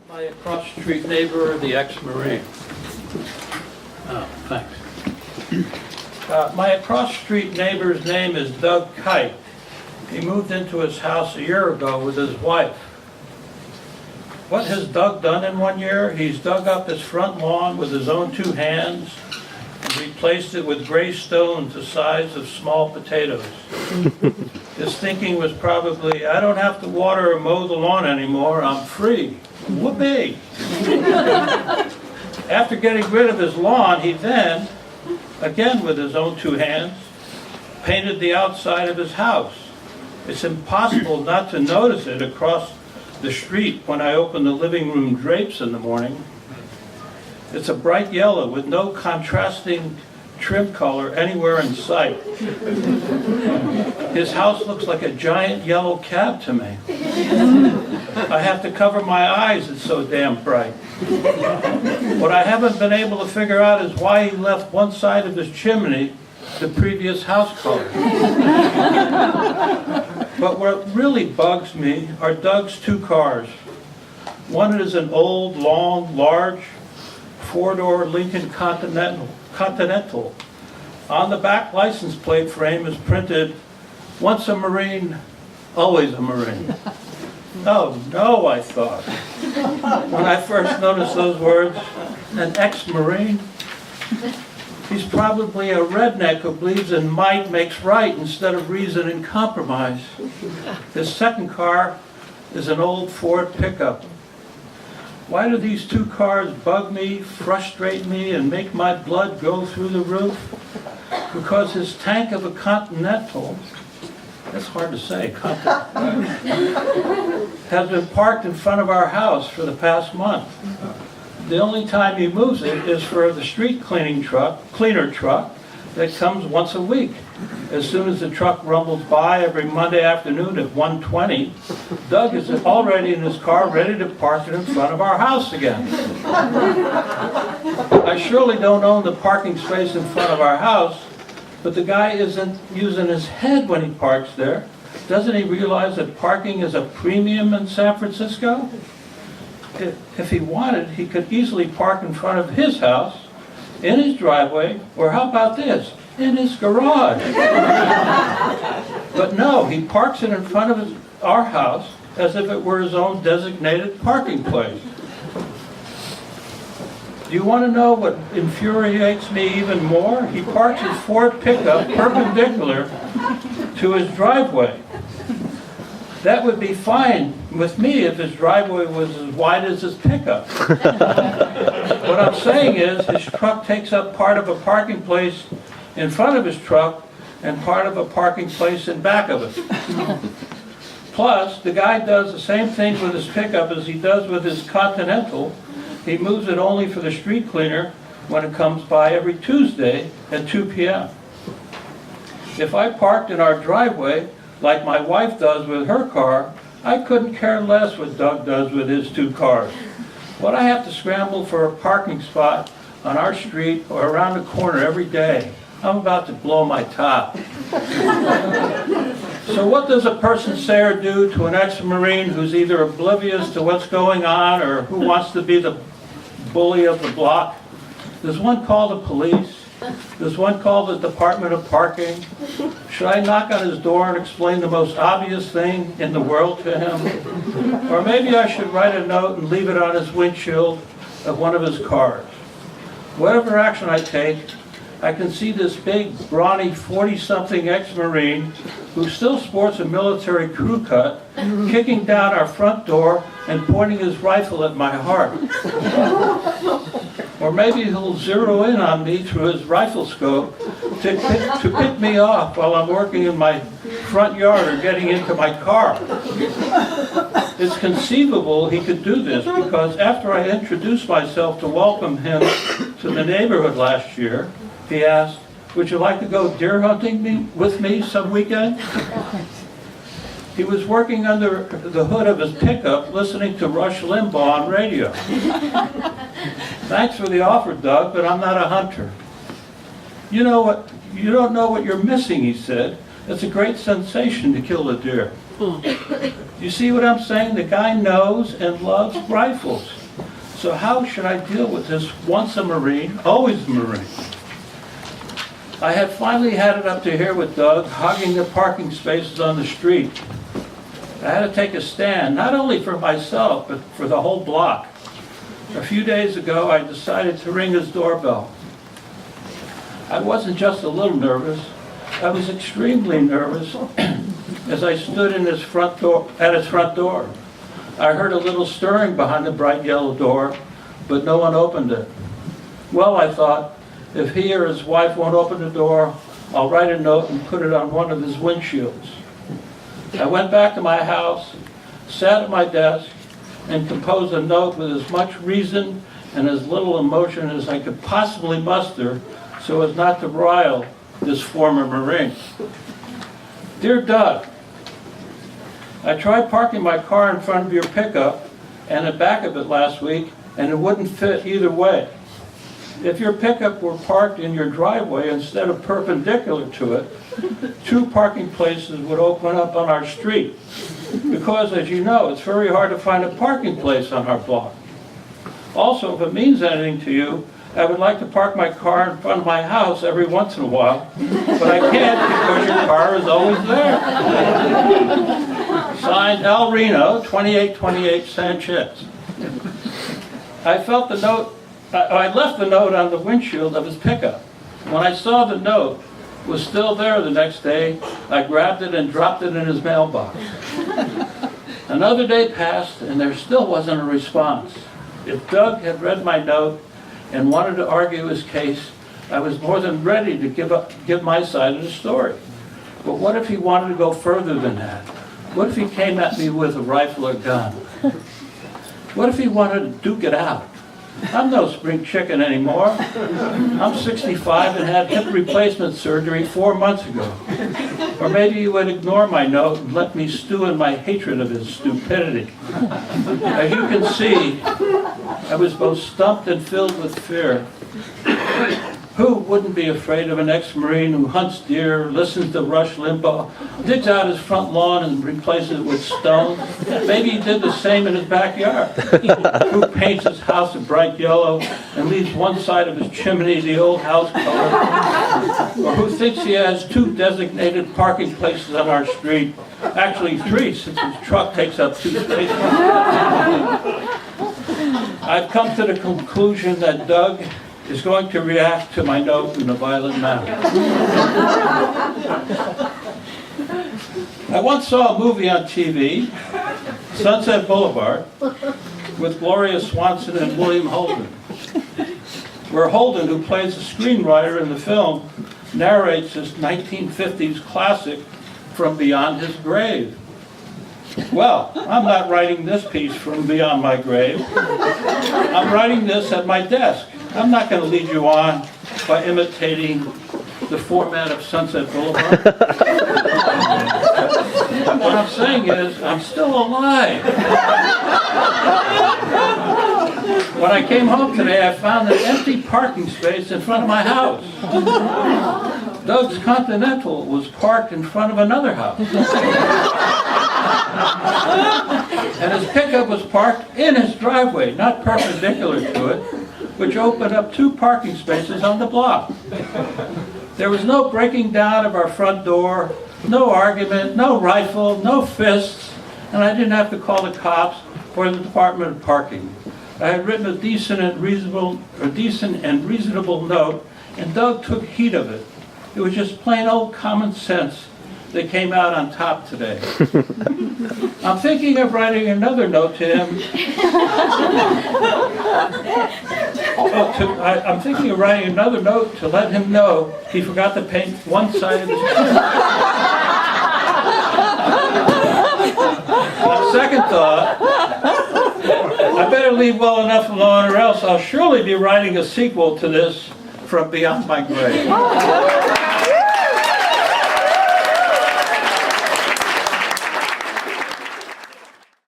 My across-the-street neighbor, the ex-Marine. Oh, thanks. My across-the-street neighbor's name is Doug Kite. He moved into his house a year ago with his wife. What has Doug done in 1 year? He's dug up his front lawn with his own 2 hands and replaced it with gray stones the size of small potatoes. His thinking was probably, I don't have to water or mow the lawn anymore, I'm free. Whoopee! After getting rid of his lawn, he then, again with his own 2 hands, painted the outside of his house. It's impossible not to notice it across the street when I open the living room drapes in the morning. It's a bright yellow with no contrasting trim color anywhere in sight. His house looks like a giant yellow cab to me. I have to cover my eyes, it's so damn bright. What I haven't been able to figure out is why he left one side of his chimney the previous house color. But what really bugs me are Doug's 2 cars. One is an old, long, large, 4-door Lincoln Continental. On the back license plate frame is printed, once a Marine, always a Marine. Oh no, I thought. When I first noticed those words, an ex-Marine? He's probably a redneck who believes in might makes right instead of reason and compromise. His second car is an old Ford pickup. Why do these 2 cars bug me, frustrate me, and make my blood go through the roof? Because his tank of a Continental, that's hard to say, has been parked in front of our house for the past month. The only time he moves it is for the street cleaner truck that comes once a week. As soon as the truck rumbles by every Monday afternoon at 1:20, Doug is already in his car ready to park it in front of our house again. I surely don't own the parking space in front of our house, but the guy isn't using his head when he parks there. Doesn't he realize that parking is a premium in San Francisco? If he wanted, he could easily park in front of his house, in his driveway, or how about this, in his garage. But no, he parks it in front of our house as if it were his own designated parking place. Do you want to know what infuriates me even more? He parks his Ford pickup perpendicular to his driveway. That would be fine with me if his driveway was as wide as his pickup. What I'm saying is his truck takes up part of a parking place in front of his truck and part of a parking place in back of it. Plus, the guy does the same thing with his pickup as he does with his Continental. He moves it only for the street cleaner when it comes by every Tuesday at 2 p.m. If I parked in our driveway, like my wife does with her car, I couldn't care less what Doug does with his 2 cars. But I have to scramble for a parking spot on our street or around the corner every day. I'm about to blow my top. So what does a person say or do to an ex-Marine who's either oblivious to what's going on or who wants to be the bully of the block? Does one call the police? Does one call the Department of Parking? Should I knock on his door and explain the most obvious thing in the world to him? Or maybe I should write a note and leave it on his windshield of one of his cars. Whatever action I take, I can see this big, brawny 40-something ex-Marine who still sports a military crew cut, kicking down our front door and pointing his rifle at my heart. Or maybe he'll zero in on me through his rifle scope to pick me off while I'm working in my front yard or getting into my car. It's conceivable he could do this because after I introduced myself to welcome him to the neighborhood last year, he asked, "Would you like to go deer hunting with me some weekend?" He was working under the hood of his pickup listening to Rush Limbaugh on radio. "Thanks for the offer, Doug, but I'm not a hunter." You don't know what you're missing," he said. "It's a great sensation to kill a deer." You see what I'm saying? The guy knows and loves rifles. So how should I deal with this once a Marine, always a Marine? I had finally had it up to here with Doug, hogging the parking spaces on the street. I had to take a stand, not only for myself, but for the whole block. A few days ago, I decided to ring his doorbell. I wasn't just a little nervous, I was extremely nervous as I stood in his front door, at his front door. I heard a little stirring behind the bright yellow door, but no one opened it. Well, I thought, if he or his wife won't open the door, I'll write a note and put it on one of his windshields. I went back to my house, sat at my desk, and composed a note with as much reason and as little emotion as I could possibly muster so as not to rile this former Marine. Dear Doug, I tried parking my car in front of your pickup and the back of it last week, and it wouldn't fit either way. If your pickup were parked in your driveway instead of perpendicular to it, 2 parking places would open up on our street. Because, as you know, it's very hard to find a parking place on our block. Also, if it means anything to you, I would like to park my car in front of my house every once in a while, but I can't because your car is always there. Signed, El Reno, 2828 Sanchez. I left the note on the windshield of his pickup. When I saw the note was still there the next day, I grabbed it and dropped it in his mailbox. Another day passed and there still wasn't a response. If Doug had read my note and wanted to argue his case, I was more than ready to give my side of the story. But what if he wanted to go further than that? What if he came at me with a rifle or gun? What if he wanted to duke it out? I'm no spring chicken anymore. I'm 65 and had hip replacement surgery 4 months ago. Or maybe you would ignore my note and let me stew in my hatred of his stupidity. As you can see, I was both stumped and filled with fear. Who wouldn't be afraid of an ex-Marine who hunts deer, listens to Rush Limbaugh, digs out his front lawn and replaces it with stone? Maybe he did the same in his backyard. Who paints his house a bright yellow and leaves one side of his chimney the old house color? Or who thinks he has 2 designated parking places on our street? Actually 3, since his truck takes up 2 spaces. I've come to the conclusion that Doug is going to react to my note in a violent manner. I once saw a movie on TV, Sunset Boulevard, with Gloria Swanson and William Holden, where Holden, who plays the screenwriter in the film, narrates this 1950s classic from beyond his grave. Well, I'm not writing this piece from beyond my grave. I'm writing this at my desk. I'm not going to lead you on by imitating the format of Sunset Boulevard. What I'm saying is, I'm still alive. When I came home today, I found an empty parking space in front of my house. Doug's Continental was parked in front of another house. And his pickup was parked in his driveway, not perpendicular to it, which opened up 2 parking spaces on the block. There was no breaking down of our front door, no argument, no rifle, no fists, and I didn't have to call the cops or the Department of Parking. I had written a decent and reasonable note, and Doug took heed of it. It was just plain old common sense that came out on top today. I'm thinking of writing another note to him. I'm thinking of writing another note to let him know he forgot to paint one side of his On second thought, I better leave well enough alone or else I'll surely be writing a sequel to this from beyond my grave.